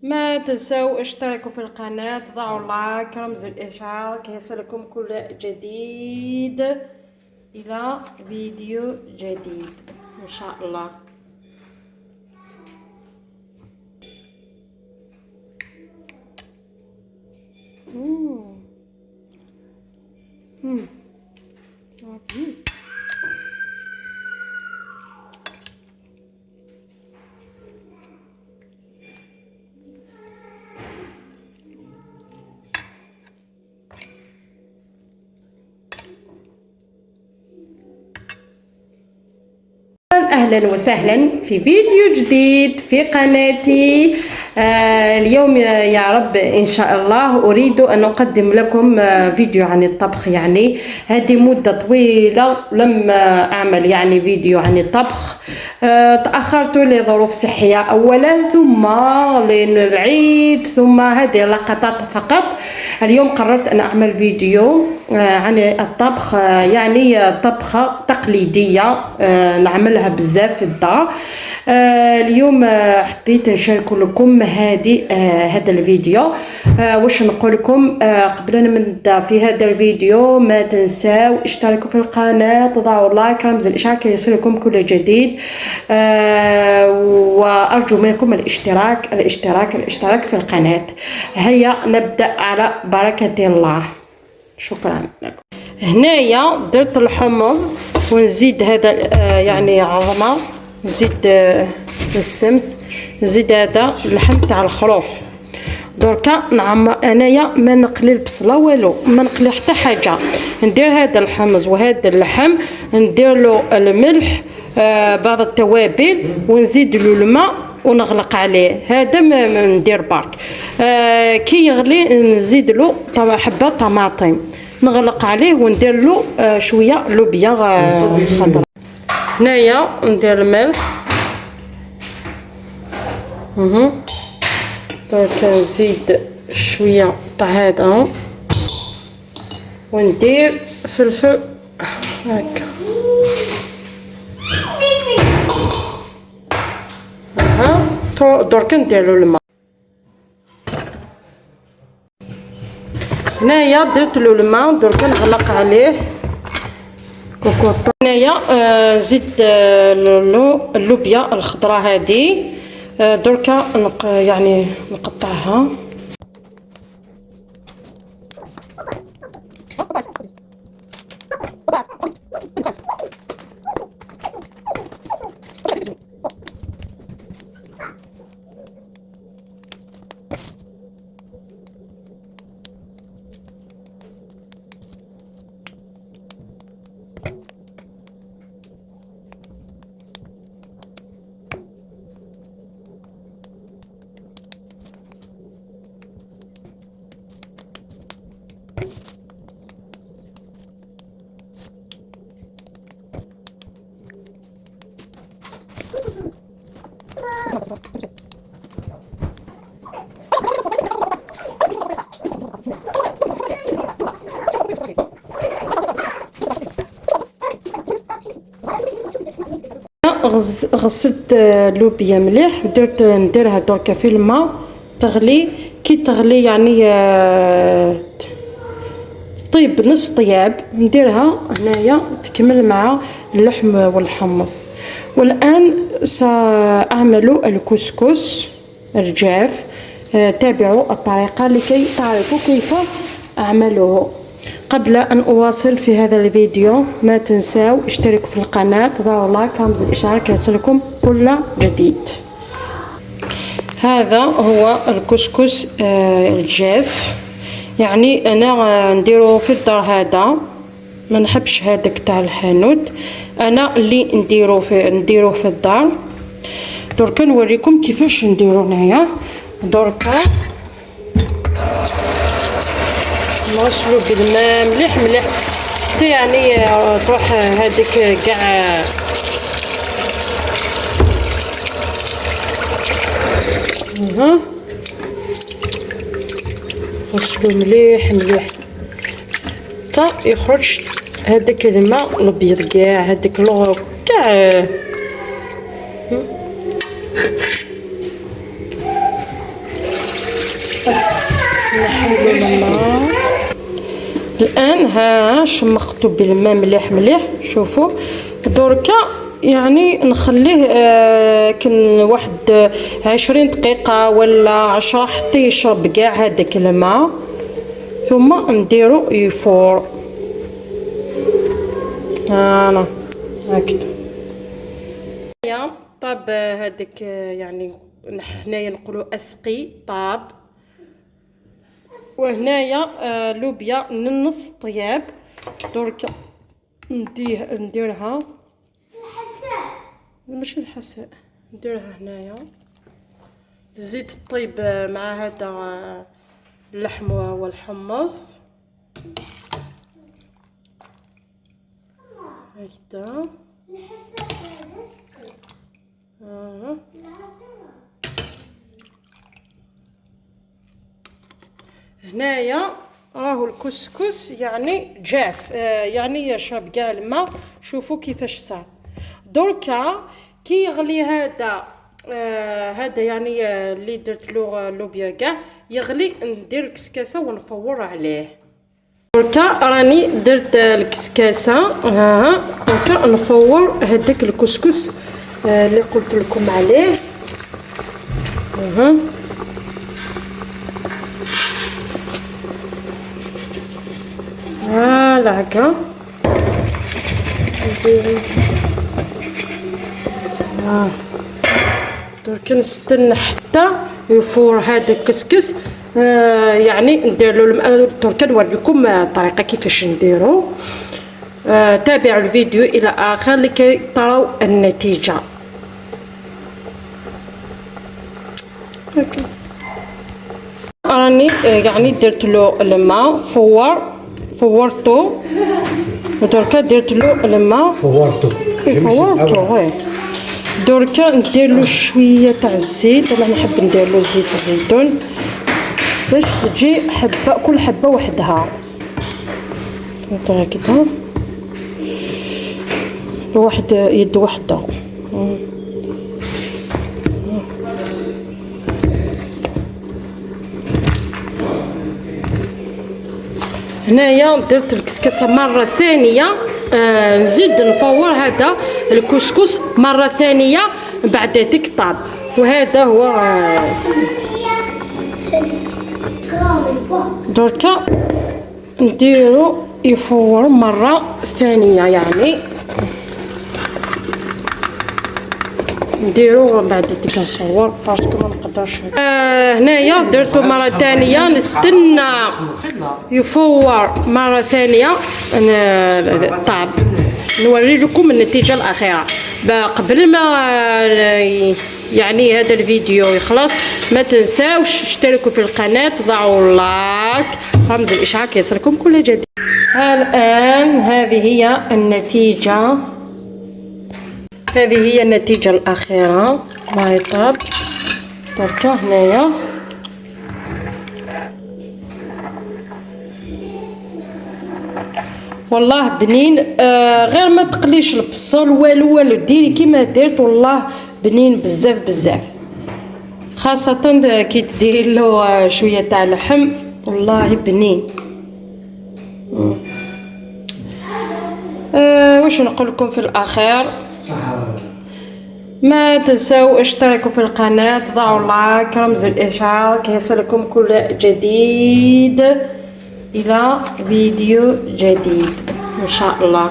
ما تنسوا اشتركوا في القناة، ضعوا لايك رمز الإشعار كي يصلكم كل جديد. إلى فيديو جديد إن شاء الله. أهلا وسهلا في فيديو جديد في قناتي. اليوم يا رب إن شاء الله أريد أن أقدم لكم فيديو عن الطبخ. يعني هذه مدة طويلة لم أعمل يعني فيديو عن الطبخ. تأخرت لظروف صحية أولا، ثم للعيد، ثم هذه لقطات فقط. اليوم قررت أن أعمل فيديو عن الطبخ، يعني طبخة تقليدية نعملها بزاف في الدار. اليوم حبيت نشارك لكم هذا الفيديو. واش نقول لكم قبل ما نبدا في هذا الفيديو؟ ما تنساو اشتركوا في القناه، تضعوا لايك رمز الاشعار كي يصلكم كل جديد. وارجو منكم الاشتراك في القناه. هيا نبدا على بركه الله. شكرا لكم. هنايا درت الحمص ونزيد هذا يعني عظمه، نزيد السمس، نزيد هذا اللحم تاع الخروف. دركا نعمر انايا ما نقلي البصله والو، ما نقلي حتى حاجه. ندير هذا الحمص وهذا اللحم، ندير له الملح، بعض التوابل، ونزيد له الماء ونغلق عليه. هذا ما ندير برك. كي يغلي نزيد له حبه طماطم، نغلق عليه وندير له شويه لوبيا خضراء. هنايا ندير الملح، درك نزيد شويه تاع هذا، وندير فلفل هكا. درك نديرو الماء. هنايا درت له الماء، درك نغلق عليه كوكوط. هنايا زيد اللوبيا الخضراء هذه، دركا يعني نقطعها. غسلت اللوبيا مليح ودرت نديرها دركا في الماء تغلي. كي تغلي يعني طيب نص طياب، نديرها هنايا تكمل مع اللحم والحمص. والان ساعمل الكسكس الجاف. تابعوا الطريقه لكي تعرفوا كيف اعمله. قبل أن أواصل في هذا الفيديو ما تنسوا اشتركوا في القناة، تضعوا لايك رمز الإشعار كي يصلكم كل جديد. هذا هو الكسكس الجاف، يعني أنا نديرو في الدار. هذا ما نحبش هذاك تاع الحانوت، أنا اللي نديروه في الدار. دركا نوريكم كيفاش نديرو هنايا. دركا نغسلو بالماء مليح حتى يعني تروح هذيك كاع نغسلو مليح حتى يخرج هذاك الماء الابيض كاع، هذاك كاع نحيدو الماء. الان ها شمقته بالماء مليح مليح. شوفوا دركا يعني نخليه كن واحد 20 دقيقة ولا 10 حتى يشرب كاع هذاك الماء، ثم نديرو يفور. هانا هكذا طاب هذاك، يعني هنايا نقولوا اسقي طاب، وهنايا لوبيا نص طياب. درك نديرها ماشي الحساء، نديرها هنايا تزيد طيب مع هذا اللحم والحمص هكذا. هنايا راهو الكسكس يعني جاف، يعني يشرب كاع الماء. شوفوا كيفاش صار. دركا كي يغلي هذا هذا يعني اللي درت له لوبيا كاع يغلي، ندير الكسكاسه ونفور عليه. دركا راني درت الكسكاسه، ها دركا نفور هذاك الكسكس اللي قلت لكم عليه. فوالا هكا درك نستنى حتى يفور هذا الكسكس. يعني ندير له الماء. درك نوريكم الطريقه كيفاش نديرو. تابعوا الفيديو الى اخر لكي تروا النتيجه. راني يعني درت له الماء، فورتو، ودركا درت له الماء فورتو دركا ندير له شويه تاع الزيت. انا نحب ندير له زيت الزيتون باش تجي حبه، كل حبه وحدها هكذا، واحد يد وحده. هنايا درت الكسكسه مره ثانيه، نزيد نفور هذا الكسكس مره ثانيه بعد ذيك طاب. وهذا هو دركا نديرو يفور مره ثانيه، يعني نديرو بعد ديك نصور باسكو ما نقدرش. هنايا درتو مره ثانيه، نستنى يفور مره ثانيه طاب. نوري لكم النتيجه الاخيره. قبل ما يعني هذا الفيديو يخلص ما تنساوش اشتركوا في القناه، ضعوا لايك، رمز الاشعار يصلكم كل جديد. الان هذه هي النتيجه، هذه هي النتيجة الأخيرة. ما يطاب دركا هنايا والله بنين. غير ما تقليش البصل والو ديري كيما درت، والله بنين بزاف بزاف، خاصة كي ديري له شوية تاع لحم، والله بنين. واش نقول لكم في الأخير؟ ما تنسوا اشتركوا في القناة، ضعوا لايك، رمز الإشعار كيصلكم كل جديد. إلى فيديو جديد إن شاء الله.